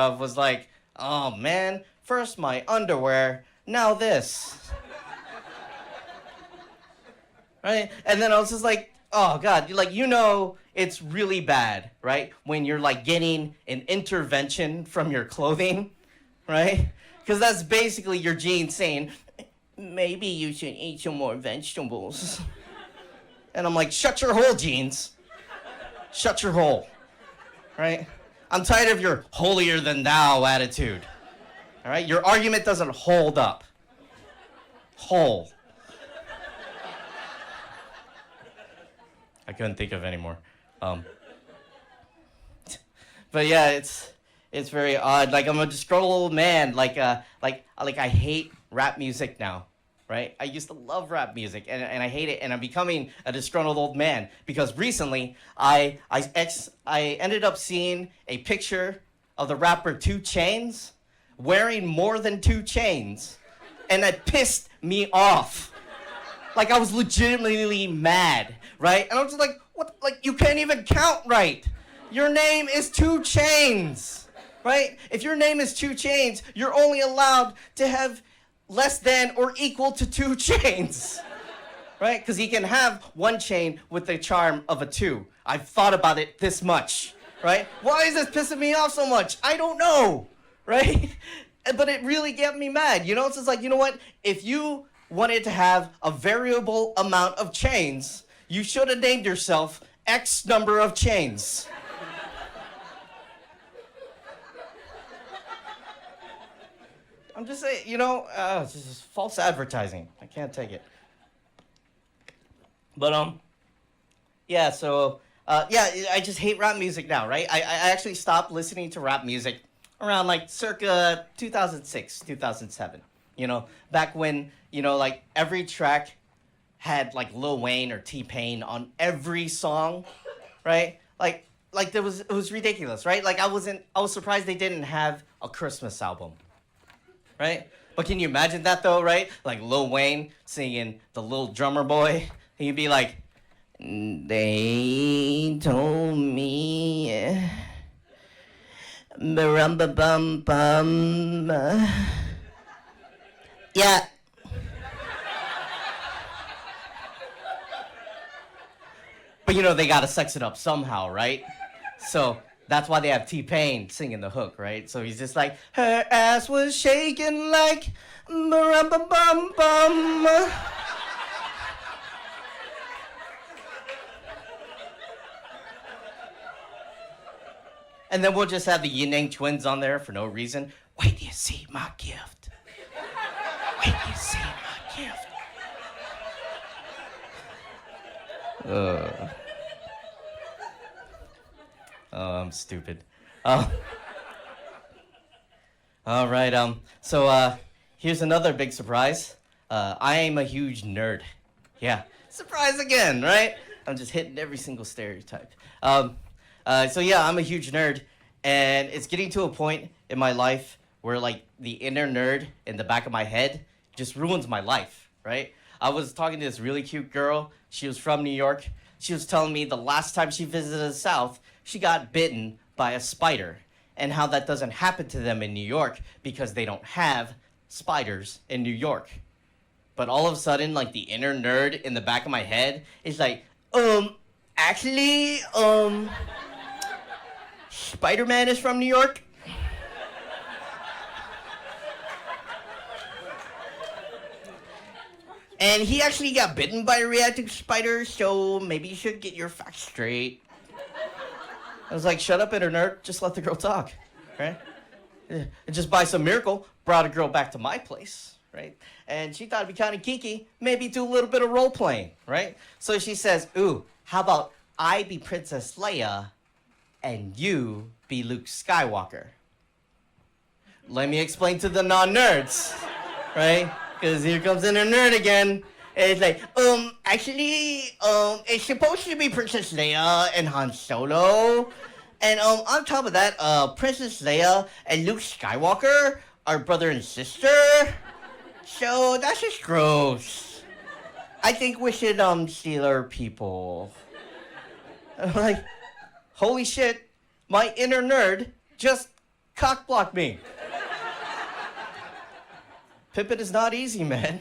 was like, oh man, first my underwear, now this. Right? And then I was just like, oh God, like, it's really bad, right? When you're like getting an intervention from your clothing, right? Because that's basically your genes saying, maybe you should eat some more vegetables. And I'm like, shut your hole, genes. Shut your hole, right? I'm tired of your holier than thou attitude, all right? Your argument doesn't hold up. Whole. I couldn't think of any more. But yeah, it's very odd. Like, I'm a disgruntled old man. Like I hate rap music now, right? I used to love rap music, and I hate it, and I'm becoming a disgruntled old man because recently I ended up seeing a picture of the rapper 2 Chainz wearing more than 2 chains, and that pissed me off. Like, I was legitimately mad, right? And I was just like, what? Like, you can't even count right. Your name is 2 Chainz, right? If your name is 2 Chainz, you're only allowed to have less than or equal to 2 chains, right? Because he can have 1 chain with the charm of a 2. I've thought about it this much, right? Why is this pissing me off so much? I don't know, right? But it really got me mad, It's just like, you know what? If you wanted to have a variable amount of chains, you should have named yourself X number of chains. I'm just saying, it's just false advertising. I can't take it. But, yeah, so, I just hate rap music now, right? I actually stopped listening to rap music around, like, circa 2006, 2007. Back when, like, every track had, like, Lil Wayne or T-Pain on every song, right? Like, it was ridiculous, right? Like, I was surprised they didn't have a Christmas album. Right? But can you imagine that though, right? Like Lil Wayne singing The Little Drummer Boy. And you'd be like, they told me, ba-rum-ba-bum-bum. Yeah. But they gotta sex it up somehow, right? So that's why they have T-Pain singing the hook, right? So he's just like, her ass was shaking like ba-rum-ba-bum-bum. And then we'll just have the Yin-Yang Twins on there for no reason. Wait till you see my gift. Wait till you see my gift. Oh, I'm stupid. All right, so here's another big surprise. I am a huge nerd. Yeah, surprise again, right? I'm just hitting every single stereotype. So yeah, I'm a huge nerd, and it's getting to a point in my life where, like, the inner nerd in the back of my head just ruins my life, right? I was talking to this really cute girl. She was from New York. She was telling me the last time she visited the South, she got bitten by a spider, and how that doesn't happen to them in New York because they don't have spiders in New York. But all of a sudden, like, the inner nerd in the back of my head is like, actually, Spider-Man is from New York. And he actually got bitten by a radioactive spider, so maybe you should get your facts straight. I was like, shut up, inner nerd. Just let the girl talk, right? And just by some miracle, brought a girl back to my place, right? And she thought it'd be kind of geeky, maybe do a little bit of role-playing, right? So she says, ooh, how about I be Princess Leia and you be Luke Skywalker? Let me explain to the non-nerds, right? Because here comes inner nerd again. And it's like, actually, it's supposed to be Princess Leia and Han Solo. And on top of that, Princess Leia and Luke Skywalker are brother and sister. So that's just gross. I think we should steal our people. I'm like, holy shit, my inner nerd just cock block me. Pimpin' is not easy, man.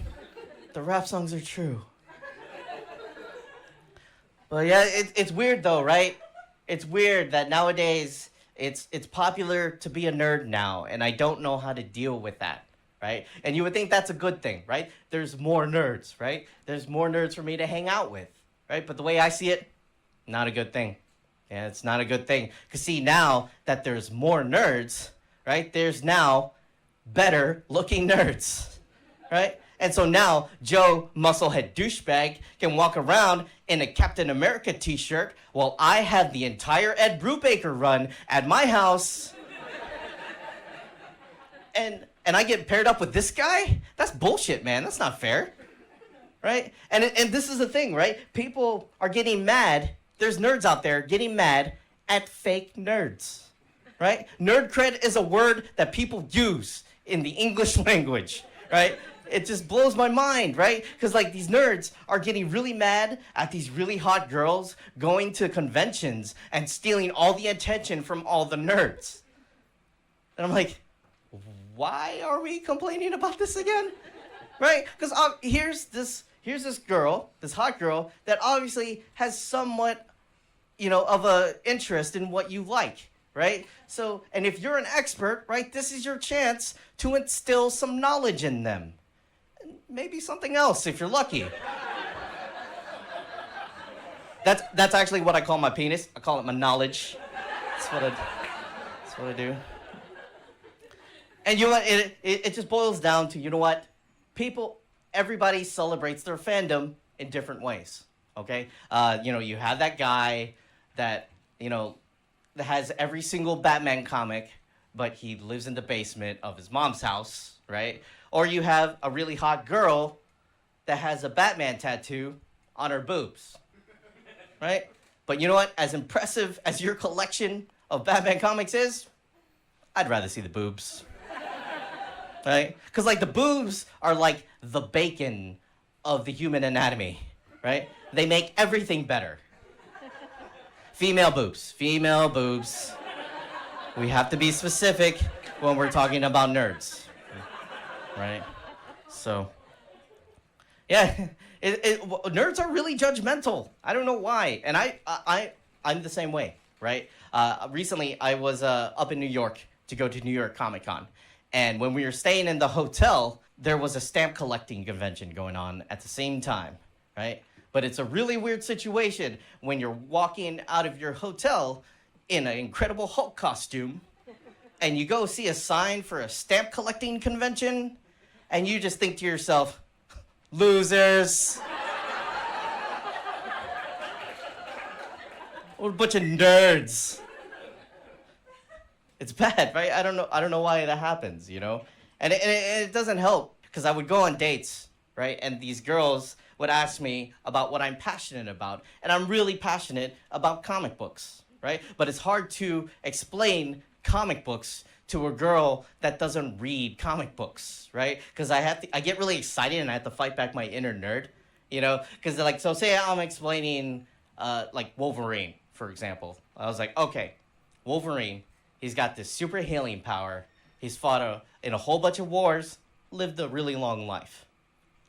The rap songs are true. But yeah, it's weird though, right? It's weird that nowadays it's popular to be a nerd now, and I don't know how to deal with that, right? And you would think that's a good thing, right? There's more nerds, right? There's more nerds for me to hang out with, right? But the way I see it, not a good thing. Yeah, it's not a good thing. Because see, now that there's more nerds, right, there's now better looking nerds, right? And so now Joe Musclehead Douchebag can walk around in a Captain America t-shirt while I have the entire Ed Brubaker run at my house. And I get paired up with this guy? That's bullshit, man. That's not fair. Right? And this is the thing, right? People are getting mad. There's nerds out there getting mad at fake nerds. Right? Nerd cred is a word that people use in the English language, right? It just blows my mind, right? Because like these nerds are getting really mad at these really hot girls going to conventions and stealing all the attention from all the nerds. And I'm like, why are we complaining about this again? Right? Because here's this girl, this hot girl, that obviously has somewhat, of a interest in what you like, right? So, and if you're an expert, right, this is your chance to instill some knowledge in them. And maybe something else if you're lucky. That's actually what I call my penis. I call it my knowledge. That's what I do. And you know what? It just boils down to, you know what? Everybody celebrates their fandom in different ways, okay? You have that guy that, that has every single Batman comic, but he lives in the basement of his mom's house, right? Or you have a really hot girl that has a Batman tattoo on her boobs, right? But you know what? As impressive as your collection of Batman comics is, I'd rather see the boobs. Right? Because, like, the boobs are like the bacon of the human anatomy, right? They make everything better. Female boobs. Female boobs. We have to be specific when we're talking about nerds. Right? So, yeah, nerds are really judgmental. I don't know why. And I'm the same way, right? Recently, I was up in New York to go to New York Comic Con. And when we were staying in the hotel, there was a stamp collecting convention going on at the same time, right? But it's a really weird situation when you're walking out of your hotel in an Incredible Hulk costume, and you go see a sign for a stamp collecting convention, and you just think to yourself, losers. What a bunch of nerds. It's bad, right? I don't know why that happens, And it doesn't help, because I would go on dates, right? And these girls would ask me about what I'm passionate about. And I'm really passionate about comic books, right? But it's hard to explain comic books to a girl that doesn't read comic books, right? Because I get really excited and I have to fight back my inner nerd, Because so say I'm explaining like Wolverine, for example. I was like, okay, Wolverine, he's got this super healing power. He's fought in a whole bunch of wars, lived a really long life.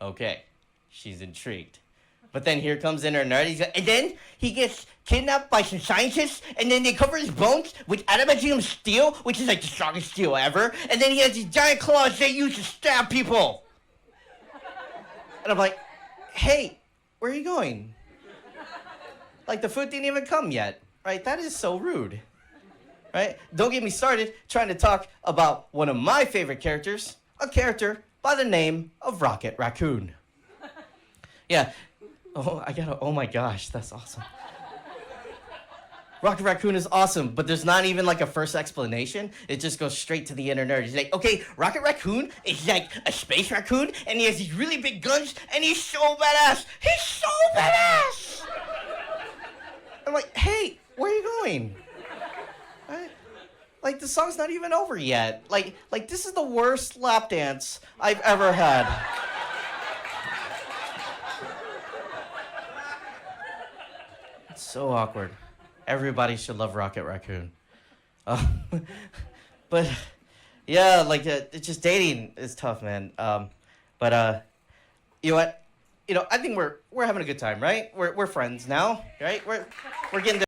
Okay, she's intrigued. But then here comes in her nerd. And then he gets kidnapped by some scientists, and then they cover his bones with adamantium steel, which is like the strongest steel ever. And then he has these giant claws they use to stab people. And I'm like, hey, where are you going? Like, the food didn't even come yet, right? That is so rude. Right? Don't get me started trying to talk about one of my favorite characters, a character by the name of Rocket Raccoon. Yeah. Oh my gosh, that's awesome. Rocket Raccoon is awesome, but there's not even like a first explanation. It just goes straight to the inner nerd. He's like, okay, Rocket Raccoon is like a space raccoon, and he has these really big guns, and he's so badass. He's so badass! I'm like, hey, where are you going? Like, the song's not even over yet. Like this is the worst lap dance I've ever had. It's so awkward. Everybody should love Rocket Raccoon. but yeah, like it's just dating is tough, man. But you know what? I think we're having a good time, right? We're friends now, right? We're getting